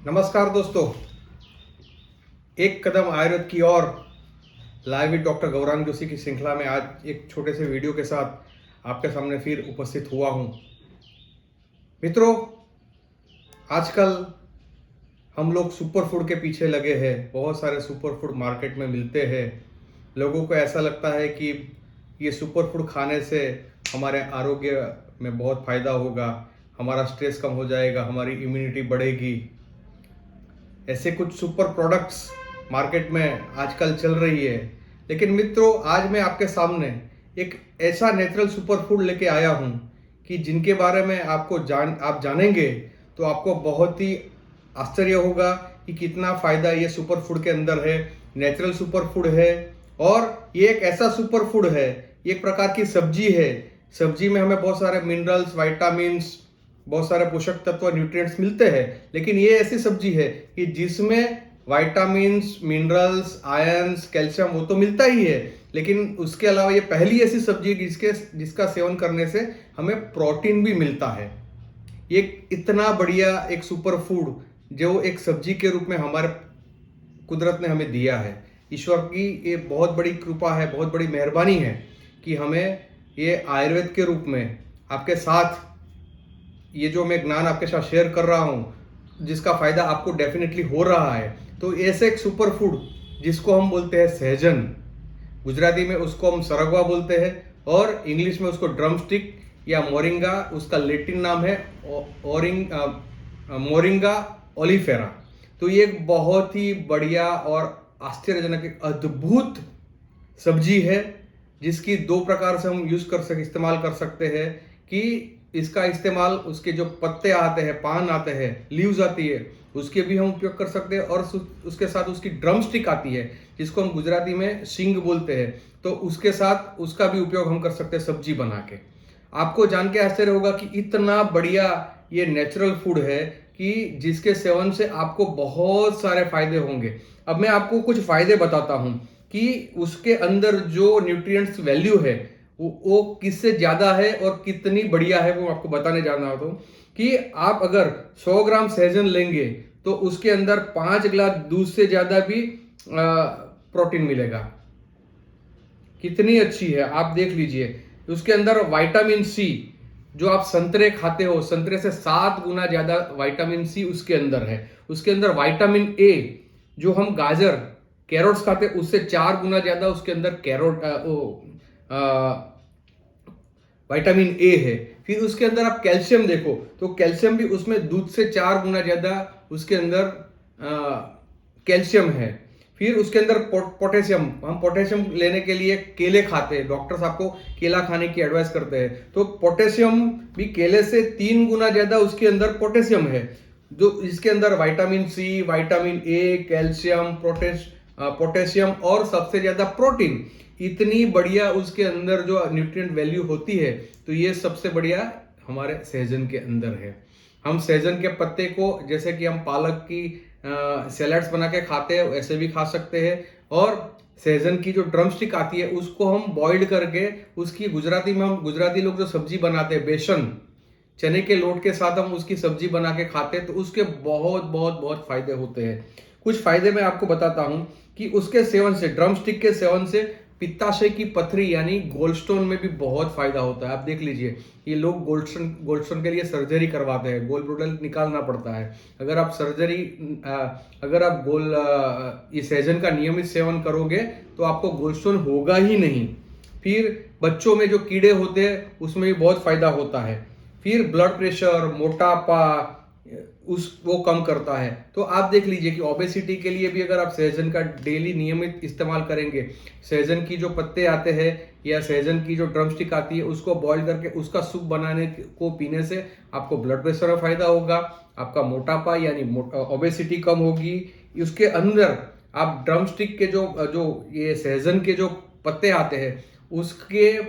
नमस्कार दोस्तों, एक कदम आयुर्वेद की ओर live with doctor Gaurang Joshi की श्रृंखला में आज एक छोटे से वीडियो के साथ आपके सामने फिर उपस्थित हुआ हूं। मित्रों, आजकल हम लोग सुपर फूड के पीछे लगे हैं। बहुत सारे सुपर फूड मार्केट में मिलते हैं। लोगों को ऐसा लगता है कि ये सुपर फूड खाने से हमारे आरोग्य में बहुत फ़ायदा होगा, हमारा स्ट्रेस कम हो जाएगा, हमारी इम्यूनिटी बढ़ेगी। ऐसे कुछ सुपर प्रोडक्ट्स मार्केट में आजकल चल रही है। लेकिन मित्रों, आज मैं आपके सामने एक ऐसा नेचुरल सुपर फूड लेके आया हूँ कि जिनके बारे में आप जानेंगे तो आपको बहुत ही आश्चर्य होगा कि कितना फ़ायदा ये सुपर फूड के अंदर है। नेचुरल सुपर फूड है और ये एक ऐसा सुपर फूड है, ये एक प्रकार की सब्जी है। सब्जी में हमें बहुत सारे मिनरल्स, वाइटामिन्स, बहुत सारे पोषक तत्व, न्यूट्रिएंट्स मिलते हैं। लेकिन ये ऐसी सब्जी है कि जिसमें वाइटामिन्स, मिनरल्स, आयंस, कैल्शियम वो तो मिलता ही है, लेकिन उसके अलावा ये पहली ऐसी सब्जी है जिसका सेवन करने से हमें प्रोटीन भी मिलता है। ये इतना बढ़िया एक सुपर फूड जो एक सब्जी के रूप में हमारे कुदरत ने हमें दिया है। ईश्वर की ये बहुत बड़ी कृपा है, बहुत बड़ी मेहरबानी है कि हमें ये आयुर्वेद के रूप में आपके साथ ये जो मैं ज्ञान आपके साथ शेयर कर रहा हूँ, जिसका फायदा आपको डेफिनेटली हो रहा है। तो ऐसे एक सुपर फूड जिसको हम बोलते हैं सहजन, गुजराती में उसको हम सरगवा बोलते हैं और इंग्लिश में उसको ड्रम स्टिक या मोरिंगा, उसका लैटिन नाम है मोरिंगा ओलिफेरा। तो ये एक बहुत ही बढ़िया और आश्चर्यजनक, एक अद्भुत सब्जी है जिसकी दो प्रकार से हम इस्तेमाल कर सकते हैं। कि इसका इस्तेमाल उसके जो पत्ते आते हैं, पान आते हैं, लीव्स आती है, उसके भी हम उपयोग कर सकते हैं। और उसके साथ उसकी ड्रम स्टिक आती है जिसको हम गुजराती में शिंग बोलते हैं, तो उसके साथ उसका भी उपयोग हम कर सकते हैं सब्जी बना के। आपको जान के आश्चर्य होगा कि इतना बढ़िया ये नेचुरल फूड है कि जिसके सेवन से आपको बहुत सारे फायदे होंगे। अब मैं आपको कुछ फायदे बताता हूं कि उसके अंदर जो न्यूट्रिएंट्स वैल्यू है वो किससे ज्यादा है और कितनी बढ़िया है, वो आपको बताने जाना होता हूँ। कि आप अगर 100 ग्राम सहजन लेंगे तो उसके अंदर 5 गिलास दूध से ज्यादा भी प्रोटीन मिलेगा। कितनी अच्छी है, आप देख लीजिए। उसके अंदर विटामिन सी, जो आप संतरे खाते हो, संतरे से 7 गुना ज्यादा विटामिन सी उसके अंदर है। उसके अंदर विटामिन ए, जो हम गाजर, कैरोट्स खाते हैं, उससे 4 गुना ज्यादा उसके अंदर विटामिन ए है। फिर उसके अंदर आप कैल्शियम देखो तो कैल्शियम भी उसमें दूध से 4 गुना ज्यादा उसके अंदर कैल्शियम है। फिर उसके अंदर पोटेशियम, हम पोटेशियम लेने के लिए केले खाते हैं, डॉक्टर्स आपको केला खाने की एडवाइस करते हैं, तो पोटेशियम भी केले से 3 गुना ज्यादा उसके अंदर पोटेशियम है। जो इसके अंदर vitamin C, vitamin A, calcium, potassium और सबसे ज्यादा प्रोटीन, इतनी बढ़िया उसके अंदर जो न्यूट्रिएंट वैल्यू होती है, तो ये सबसे बढ़िया हमारे सहजन के अंदर है। हम सहजन के पत्ते को, जैसे कि हम पालक की सैलड्स बना के खाते हैं, ऐसे भी खा सकते हैं। और सहजन की जो ड्रम स्टिक आती है उसको हम बॉइल्ड करके, उसकी गुजराती में, हम गुजराती लोग जो सब्जी बनाते हैं बेसन, चने के लोट के साथ हम उसकी सब्जी बना के खाते हैं, तो उसके बहुत बहुत बहुत फायदे होते हैं। कुछ फायदे मैं आपको बताता हूं कि उसके सेवन से, ड्रम स्टिक के सेवन से पित्ताशय की पथरी यानी गोल्डस्टोन में भी बहुत फायदा होता है। आप देख लीजिए, ये लोग गोल्डस्टोन के लिए सर्जरी करवाते हैं, गोल ब्रूडल निकालना पड़ता है। अगर आप ये सहजन का नियमित सेवन करोगे तो आपको गोल्डस्टोन होगा ही नहीं। फिर बच्चों में जो कीड़े होते हैं उसमें भी बहुत फायदा होता है। फिर ब्लड प्रेशर, मोटापा वो कम करता है। तो आप देख लीजिए कि ओबेसिटी के लिए भी अगर आप सहजन का डेली नियमित इस्तेमाल करेंगे, सहजन की जो पत्ते आते हैं या सहजन की जो ड्रम स्टिक आती है उसको बॉईल करके उसका सूप बनाने को पीने से आपको ब्लड प्रेशर में फायदा होगा, आपका मोटापा यानी ओबेसिटी कम होगी। उसके अंदर आप ड्रम स्टिक के जो ये सहजन के जो पत्ते आते हैं उसके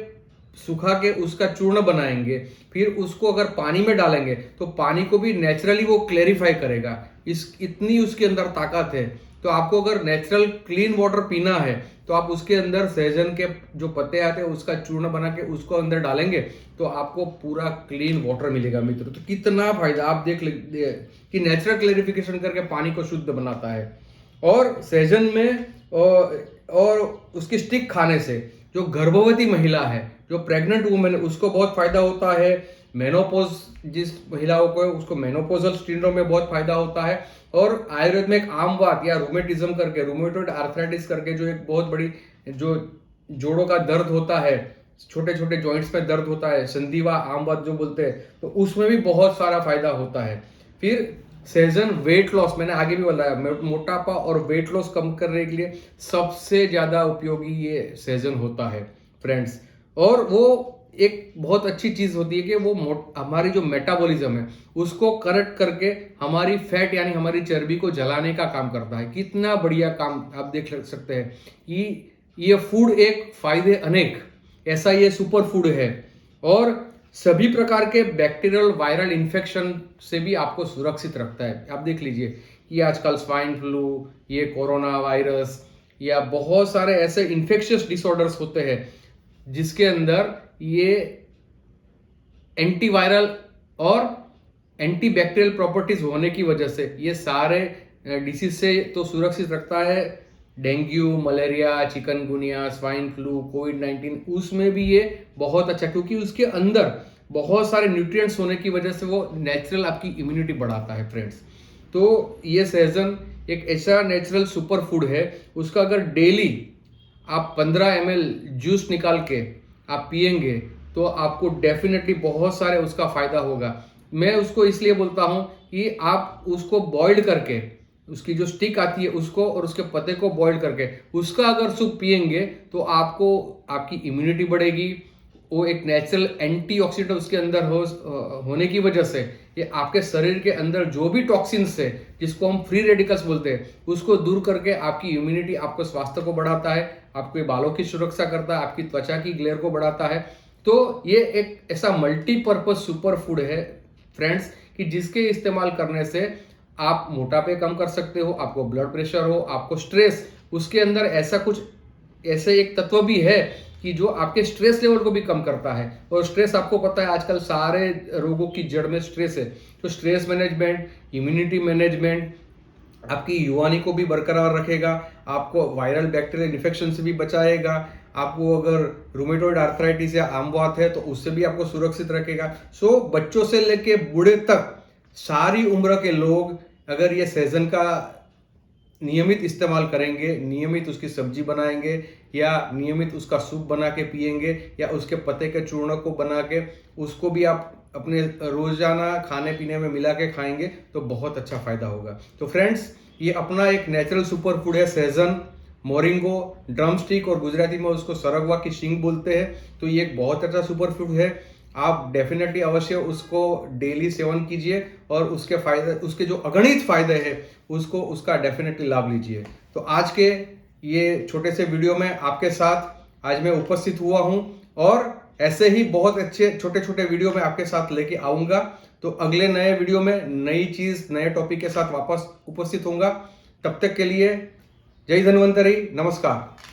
सुखा के उसका चूर्ण बनाएंगे, फिर उसको अगर पानी में डालेंगे तो पानी को भी नेचुरली वो क्लेरिफाई करेगा। इतनी उसके अंदर ताकत है। तो आपको अगर नेचुरल क्लीन वाटर पीना है तो आप उसके अंदर सहजन के जो पत्ते आते हैं उसका चूर्ण बना के उसको अंदर डालेंगे तो आपको पूरा क्लीन वाटर मिलेगा मित्रों। तो कितना फायदा आप देख कि नेचुरल क्लेरिफिकेशन करके पानी को शुद्ध बनाता है। और सहजन में और उसकी स्टिक खाने से जो गर्भवती महिला है, जो प्रेग्नेंट वुमेन है, उसको बहुत फायदा होता है। मेनोपोज जिस महिलाओं को है उसको मेनोपोजल सिंड्रोम में बहुत फायदा होता है। और आयुर्वेद में एक आम बात या रूमेटिज्म करके, रूमेटॉइड आर्थराइटिस करके जो एक बहुत बड़ी जो जोड़ों का दर्द होता है, छोटे छोटे जॉइंट्स में दर्द होता है, संधिवा आम बात जो बोलते हैं, तो उसमें भी बहुत सारा फायदा होता है। फिर सहजन वेट लॉस, मैंने आगे भी बताया, मोटापा और वेट लॉस कम करने के लिए सबसे ज्यादा उपयोगी ये सहजन होता है फ्रेंड्स। और वो एक बहुत अच्छी चीज होती है कि वो हमारी जो मेटाबॉलिज्म है उसको करेक्ट करके हमारी फैट यानी हमारी चर्बी को जलाने का काम करता है। कितना बढ़िया काम आप देख सकते हैं कि ये फूड एक फायदे अनेक, ऐसा ये सुपर फूड है। और सभी प्रकार के बैक्टीरियल वायरल इन्फेक्शन से भी आपको सुरक्षित रखता है। आप देख लीजिए कि आजकल स्वाइन फ्लू, ये कोरोना वायरस या बहुत सारे ऐसे इन्फेक्शियस डिसऑर्डर्स होते हैं जिसके अंदर ये एंटीवायरल और एंटीबैक्टीरियल प्रॉपर्टीज होने की वजह से ये सारे डिसीज से तो सुरक्षित रखता है। Dengue, malaria, chikungunya, swine flu, कोविड-19, उसमें भी ये बहुत अच्छा, क्योंकि उसके अंदर बहुत सारे न्यूट्रिएंट्स होने की वजह से वो नेचुरल आपकी इम्यूनिटी बढ़ाता है फ्रेंड्स। तो ये सहजन एक ऐसा नेचुरल सुपर फूड है, उसका अगर डेली आप 15 ml जूस निकाल के आप पिएंगे तो आपको डेफिनेटली बहुत सारे उसका फायदा होगा। मैं उसको इसलिए बोलता हूं कि आप उसको बॉइल्ड करके, उसकी जो स्टिक आती है उसको और उसके पत्ते को बॉइल्ड करके उसका अगर सूप पिएंगे तो आपको आपकी इम्यूनिटी बढ़ेगी। वो एक नेचुरल एंटीऑक्सीडेंट उसके अंदर होने की वजह से ये आपके शरीर के अंदर जो भी टॉक्सिन्स है जिसको हम फ्री रेडिकल्स बोलते हैं उसको दूर करके आपकी इम्यूनिटी, आपको स्वास्थ्य को बढ़ाता है, आपके बालों की सुरक्षा करता है, आपकी त्वचा की ग्लेयर को बढ़ाता है। तो ये एक ऐसा मल्टीपर्पज सुपर फूड है फ्रेंड्स कि जिसके इस्तेमाल करने से आप मोटापे कम कर सकते हो, आपको ब्लड प्रेशर हो, आपको स्ट्रेस, उसके अंदर ऐसा कुछ ऐसे एक तत्व भी है कि जो आपके स्ट्रेस लेवल को भी कम करता है। और स्ट्रेस आपको पता है आजकल सारे रोगों की जड़ में स्ट्रेस है। तो स्ट्रेस मैनेजमेंट, इम्यूनिटी मैनेजमेंट आपकी युवानी को भी बरकरार रखेगा, आपको वायरल बैक्टीरियल इन्फेक्शन से भी बचाएगा, आपको अगर रूमेटॉइड आर्थराइटिस या आमवात है तो उससे भी आपको सुरक्षित रखेगा। सो बच्चों से लेके बूढ़े तक सारी उम्र के लोग अगर ये सहजन का नियमित इस्तेमाल करेंगे, नियमित उसकी सब्जी बनाएंगे या नियमित उसका सूप बना के पिएंगे या उसके पत्ते के चूर्ण को बना के उसको भी आप अपने रोजाना खाने पीने में मिला के खाएंगे तो बहुत अच्छा फायदा होगा। तो फ्रेंड्स, ये अपना एक नेचुरल सुपर फूड है सहजन, मोरिंगो, ड्रम स्टिक और गुजराती में उसको सरगवा की शिंग बोलते हैं। तो ये एक बहुत अच्छा सुपर फूड है। आप डेफिनेटली अवश्य उसको डेली सेवन कीजिए और उसके फायदे, उसके जो अगणित फायदे हैं उसको उसका डेफिनेटली लाभ लीजिए। तो आज के ये छोटे से वीडियो में आपके साथ आज मैं उपस्थित हुआ हूं और ऐसे ही बहुत अच्छे छोटे छोटे वीडियो में आपके साथ लेके आऊंगा। तो अगले नए वीडियो में नई चीज, नए टॉपिक के साथ वापस उपस्थित होऊंगा। तब तक के लिए जय धन्वंतरी, नमस्कार।